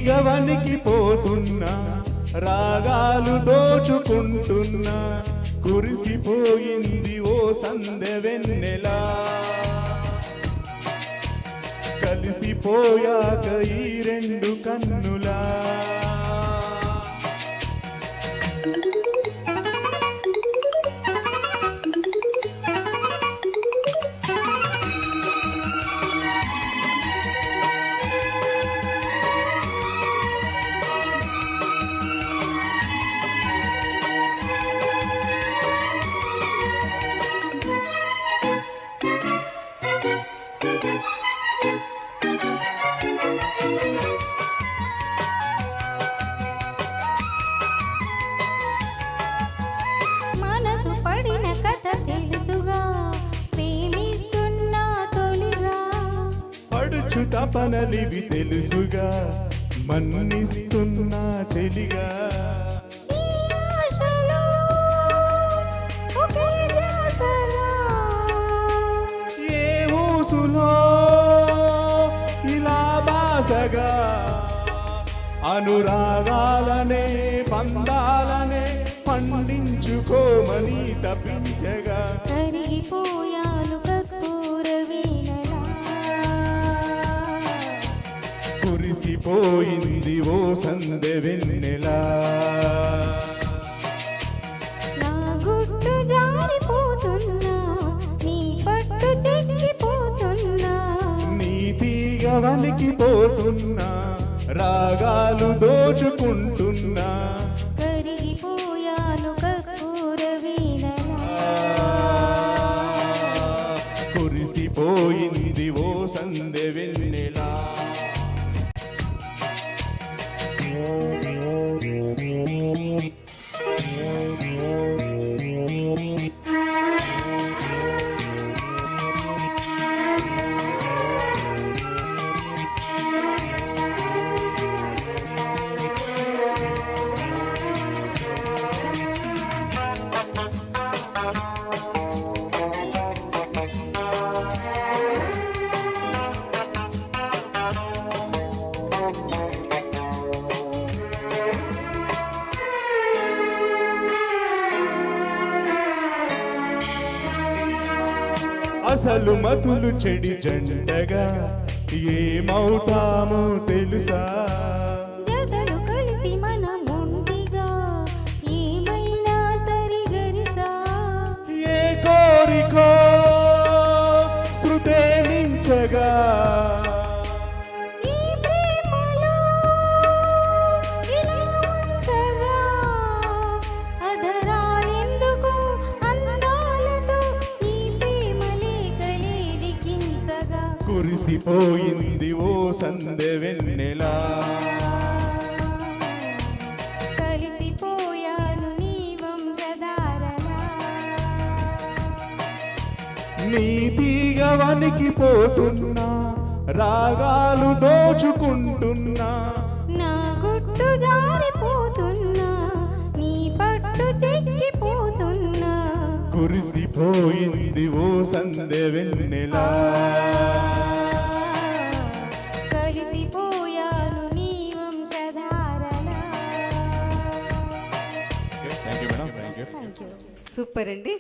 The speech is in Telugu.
తీగవనికి పోతున్నా రాగాలు దోచుకుంటున్నా కురిసిపోయింది ఓ సందె వెన్నెలా కలిసిపోయాక ఈ రెండు కన్నులా పడిన కథ తెలుసుగా ప్రేమిస్తున్నా తొలిగా పడుచు తపనలివి తెలుసుగా మన్నిస్తున్నా చెలిగా ఏ ఊసులో ఇలా బాసగా అనురాగాలనే పందాలనే పండించుకోమని తప్పించగా కరిగిపోయాను కర్పూర వీణలా కురిసిపోయింది ఓ సందె వెన్నెలా నా గుట్టు జారిపోతున్నా నీ పట్టు చెక్కిపోతున్నా నీ తీగ వలికిపోతున్నా రాగాలు దోచుకుంటున్నా కరిగిపోయాను కర్పూర వీణలా కురిసిపోయింది ఓ సందె వెన్నెలా అసలు మతులు చెడి జంటగా ఏమవుతామో తెలుసా జతలు కలిసి మన ముండిగా ఏమైనా సరిగరిసా ఏ కోరికో శృతే మించగా ఈ ప్రేమలో ఇలా ఉంచగా అధరాలెందుకు అందాలతో ఈ ప్రేమ లేఖలేదికించగా కురిసిపోయింది ఓ సందె వెన్నెలా కలిసిపోయాను నీ వంశధారలా నీ తీగ వణికిపోతున్నా రాగాలు దోచుకుంటున్నా నా గుట్టు జారిపోతున్నా నీ పట్టు చెక్కిపోతున్నా కురిసిపోయింది ఓ సందె వెన్నెలా కలిసిపోయాను నీ వంశధారలా thank you madam thank you thank you. Super అండి.